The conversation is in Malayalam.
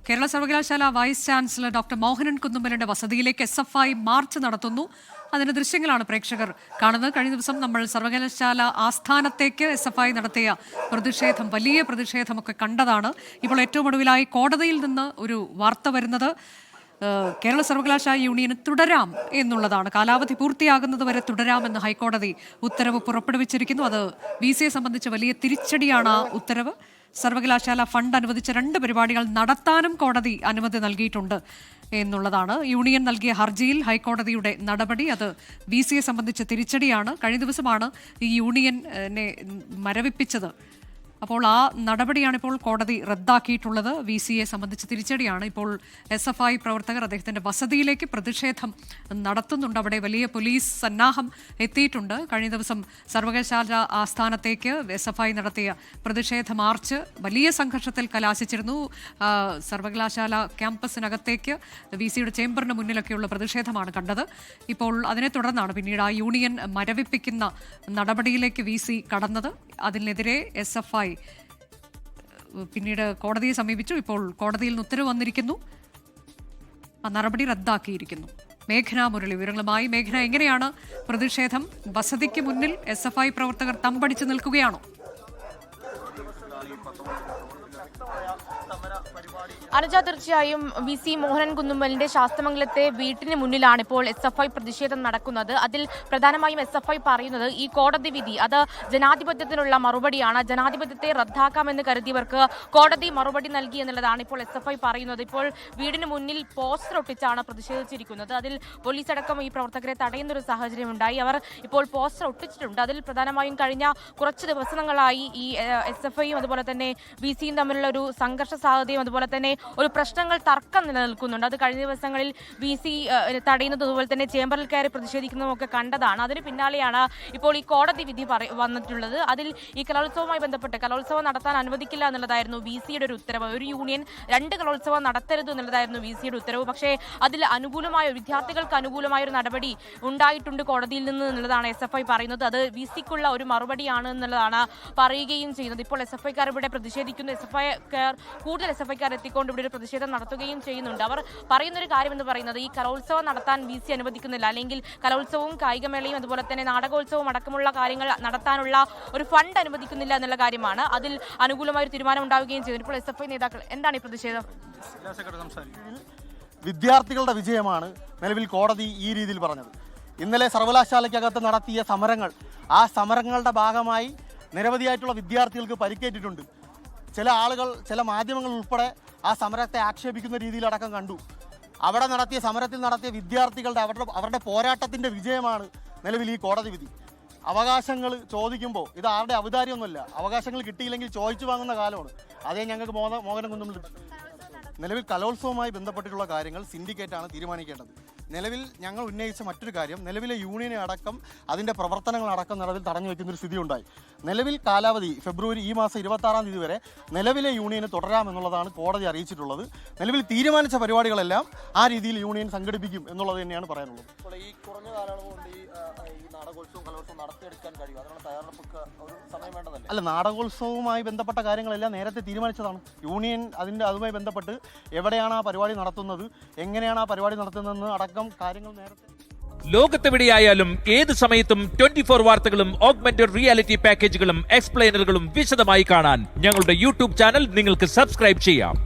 കേരള സർവകലാശാല വൈസ് ചാൻസലർ ഡോക്ടർ മോഹനൻ കുന്നുമ്മലിന്റെ വസതിയിലേക്ക് SFI മാർച്ച് നടത്തുന്നു. അതിന്റെ ദൃശ്യങ്ങളാണ് പ്രേക്ഷകർ കാണുന്നത്. കഴിഞ്ഞ ദിവസം നമ്മൾ സർവകലാശാല ആസ്ഥാനത്തേക്ക് SFI നടത്തിയ പ്രതിഷേധം, വലിയ പ്രതിഷേധമൊക്കെ കണ്ടതാണ്. ഇപ്പോൾ ഏറ്റവും ഒടുവിലായി കോടതിയിൽ നിന്ന് ഒരു വാർത്ത വരുന്നത് കേരള സർവകലാശാല യൂണിയന് തുടരാം എന്നുള്ളതാണ്. കാലാവധി പൂർത്തിയാകുന്നത് വരെ തുടരാമെന്ന് ഹൈക്കോടതി ഉത്തരവ് പുറപ്പെടുവിച്ചിരിക്കുന്നു. അത് VCയെ സംബന്ധിച്ച് വലിയ തിരിച്ചടിയാണ് ആ ഉത്തരവ്. സർവകലാശാല ഫണ്ട് അനുവദിച്ച 2 പരിപാടികൾ നടത്താനും കോടതി അനുമതി നൽകിയിട്ടുണ്ട് എന്നുള്ളതാണ്. യൂണിയൻ നൽകിയ ഹർജിയിൽ ഹൈക്കോടതിയുടെ നടപടി അത് VCയെ സംബന്ധിച്ച് തിരിച്ചടിയാണ്. കഴിഞ്ഞ ദിവസമാണ് ഈ യൂണിയനെ മരവിപ്പിച്ചത്. അപ്പോൾ ആ നടപടിയാണ് ഇപ്പോൾ കോടതി റദ്ദാക്കിയിട്ടുള്ളത്. VCയെ സംബന്ധിച്ച് തിരിച്ചടിയാണ്. ഇപ്പോൾ SFI പ്രവർത്തകർ അദ്ദേഹത്തിന്റെ വസതിയിലേക്ക് പ്രതിഷേധം നടത്തുന്നുണ്ട്. അവിടെ വലിയ പോലീസ് സന്നാഹം എത്തിയിട്ടുണ്ട്. കഴിഞ്ഞ ദിവസം സർവകലാശാല ആസ്ഥാനത്തേക്ക് SFI നടത്തിയ പ്രതിഷേധ മാർച്ച് വലിയ സംഘർഷത്തിൽ കലാശിച്ചിരുന്നു. സർവകലാശാല ക്യാമ്പസിനകത്തേക്ക് VCയുടെ ചേംബറിന് മുന്നിലൊക്കെയുള്ള പ്രതിഷേധമാണ് കണ്ടത്. ഇപ്പോൾ അതിനെ തുടർന്നാണ് പിന്നീട് ആ യൂണിയൻ മരവിപ്പിക്കുന്ന നടപടിയിലേക്ക് VC കടന്നത്. അതിനെതിരെ SFI പിന്നീട് കോടതിയെ സമീപിച്ചു. ഇപ്പോൾ കോടതിയിൽ നിന്ന് ഉത്തരവ് വന്നിരിക്കുന്നു. ആ നടപടി റദ്ദാക്കിയിരിക്കുന്നു. മേഘന മുരളി വിവരങ്ങളുമായി. മേഘന, എങ്ങനെയാണ് പ്രതിഷേധം? വസതിക്ക് മുന്നിൽ SFI പ്രവർത്തകർ തമ്പടിച്ച് നിൽക്കുകയാണോ? അനുജ, തീർച്ചയായും VC മോഹനൻ കുന്നുമ്മലിന്റെ ശാസ്തമംഗലത്തെ വീട്ടിന് മുന്നിലാണ് ഇപ്പോൾ SFI പ്രതിഷേധം നടക്കുന്നത്. അതിൽ പ്രധാനമായും SFI പറയുന്നത് ഈ കോടതി വിധി അത് ജനാധിപത്യത്തിനുള്ള മറുപടിയാണ്. ജനാധിപത്യത്തെ റദ്ദാക്കാമെന്ന് കരുതിയവർക്ക് കോടതി മറുപടി നൽകി എന്നുള്ളതാണ് ഇപ്പോൾ SFI പറയുന്നത്. ഇപ്പോൾ വീടിന് മുന്നിൽ പോസ്റ്റർ ഒട്ടിച്ചാണ് പ്രതിഷേധിച്ചിരിക്കുന്നത്. അതിൽ പോലീസ് അടക്കം ഈ പ്രവർത്തകരെ തടയുന്നൊരു സാഹചര്യം ഉണ്ടായി. അവർ ഇപ്പോൾ പോസ്റ്റർ ഒട്ടിച്ചിട്ടുണ്ട്. അതിൽ പ്രധാനമായും കഴിഞ്ഞ കുറച്ച് ദിവസങ്ങളായി ഈ SFIയും അതുപോലെ തന്നെ VCയും തമ്മിലുള്ള ഒരു സംഘർഷ സാധ്യതയും അതുപോലെ തന്നെ ഒരു പ്രശ്നങ്ങൾ തർക്കം നിലനിൽക്കുന്നുണ്ട്. അത് കഴിഞ്ഞ ദിവസങ്ങളിൽ VC തടയുന്നതും അതുപോലെ തന്നെ ചേംബറിൽ കയറി പ്രതിഷേധിക്കുന്നതും ഒക്കെ കണ്ടതാണ്. അതിന് പിന്നാലെയാണ് ഇപ്പോൾ ഈ കോടതി വിധി വന്നിട്ടുള്ളത്. അതിൽ ഈ കലോത്സവവുമായി ബന്ധപ്പെട്ട് കലോത്സവം നടത്താൻ അനുവദിക്കില്ല എന്നുള്ളതായിരുന്നു VCയുടെ ഒരു ഉത്തരവ്. ഒരു യൂണിയൻ 2 കലോത്സവം നടത്തരുത് എന്നുള്ളതായിരുന്നു VCയുടെ ഉത്തരവ്. പക്ഷേ അതിൽ അനുകൂലമായ വിദ്യാർത്ഥികൾക്ക് അനുകൂലമായ ഒരു നടപടി ഉണ്ടായിട്ടുണ്ട് കോടതിയിൽ നിന്ന് എന്നുള്ളതാണ് SFI പറയുന്നത്. അത് VCക്കുള്ള ഒരു മറുപടിയാണ് എന്നുള്ളതാണ് പറയുകയും ചെയ്യുന്നത്. ഇപ്പോൾ SFIക്കാർ ഇവിടെ പ്രതിഷേധിക്കുന്നു. കൂടുതൽ SFIക്കാർ എത്തിക്കൊണ്ട് ഇവിടെ ഒരു പ്രതിഷേധം നടത്തുകയും ചെയ്യുന്നുണ്ട്. അവർ പറയുന്നൊരു കാര്യം എന്ന് പറയുന്നത് ഈ കലോത്സവം നടത്താൻ VC അനുവദിക്കുന്നില്ല, അല്ലെങ്കിൽ കലോത്സവവും കായികമേളയും അതുപോലെ തന്നെ നാടകോത്സവവും അടക്കമുള്ള കാര്യങ്ങൾ നടത്താനുള്ള ഒരു ഫണ്ട് അനുവദിക്കുന്നില്ല എന്നുള്ള കാര്യമാണ്. അതിൽ അനുകൂലമായ ഒരു തീരുമാനം ഉണ്ടാവുകയും ചെയ്തു. ഇപ്പോൾ SFI നേതാക്കൾ എന്താണ് ഈ പ്രതിഷേധം? വിദ്യാർത്ഥികളുടെ വിജയമാണ് നിലവിൽ കോടതി ഈ രീതിയിൽ പറഞ്ഞത്. ഇന്നലെ സർവകലാശാലയ്ക്കകത്ത് നടത്തിയ സമരങ്ങൾ, ആ സമരങ്ങളുടെ ഭാഗമായി നിരവധിയായിട്ടുള്ള വിദ്യാർത്ഥികൾക്ക് പരിക്കേറ്റിട്ടുണ്ട്. ചില ആളുകൾ, ചില മാധ്യമങ്ങൾ ഉൾപ്പെടെ ആ സമരത്തെ ആക്ഷേപിക്കുന്ന രീതിയിലടക്കം കണ്ടു. അവിടെ നടത്തിയ സമരത്തിൽ നടത്തിയ വിദ്യാർത്ഥികളുടെ അവരുടെ പോരാട്ടത്തിൻ്റെ വിജയമാണ് നിലവിൽ ഈ കോടതി വിധി. അവകാശങ്ങൾ ചോദിക്കുമ്പോൾ ഇത് ആരുടെ ഔദാര്യമൊന്നുമല്ല. അവകാശങ്ങൾ കിട്ടിയില്ലെങ്കിൽ ചോദിച്ചു വാങ്ങുന്ന കാലമാണ്. അതേ ഞങ്ങൾക്ക് മോഹനൻ കുന്നുമ്മൽ. നിലവിൽ കലോത്സവവുമായി ബന്ധപ്പെട്ടിട്ടുള്ള കാര്യങ്ങൾ സിൻഡിക്കേറ്റാണ് തീരുമാനിക്കേണ്ടത്. നിലവിൽ ഞങ്ങൾ ഉന്നയിച്ച മറ്റൊരു കാര്യം, നിലവിലെ യൂണിയനെ അടക്കം അതിൻ്റെ പ്രവർത്തനങ്ങളടക്കം നിലവിൽ തടഞ്ഞു വയ്ക്കുന്നൊരു സ്ഥിതി ഉണ്ടായി. നിലവിൽ കാലാവധി ഫെബ്രുവരി ഈ മാസം 26-ാം തീയതി വരെ നിലവിലെ യൂണിയന് തുടരാമെന്നുള്ളതാണ് കോടതി അറിയിച്ചിട്ടുള്ളത്. നിലവിൽ തീരുമാനിച്ച പരിപാടികളെല്ലാം ആ രീതിയിൽ യൂണിയൻ സംഘടിപ്പിക്കും എന്നുള്ളത് തന്നെയാണ് പറയാനുള്ളത്. ഈ കുറഞ്ഞ കാലയളവ് കൊണ്ട് ഈ നാടകോത്സവം കലോത്സവം നടത്തിയെടുക്കാൻ കഴിയും, അതിനുള്ള തയ്യാറെടുപ്പൊക്കെ ഒരു സമയം വേണ്ടതല്ലേ? അല്ല, നാടകോത്സവവുമായി ബന്ധപ്പെട്ട കാര്യങ്ങളെല്ലാം നേരത്തെ തീരുമാനിച്ചതാണ്. യൂണിയൻ അതുമായി ബന്ധപ്പെട്ട് എവിടെയാണ് ആ പരിപാടി നടത്തുന്നത്, എങ്ങനെയാണ് ആ പരിപാടി നടത്തുന്നതെന്ന് അടക്കം കാര്യങ്ങൾ നേരത്തെ. ലോകത്തെവിടെയായാലും ഏത് സമയത്തും 24 വാർത്തകളും ഓഗ്മെന്റഡ് റിയാലിറ്റി പാക്കേജുകളും എക്സ്പ്ലെയിനറുകളും വിശദമായി കാണാൻ ഞങ്ങളുടെ YouTube ചാനൽ നിങ്ങൾക്ക് സബ്സ്ക്രൈബ് ചെയ്യാം.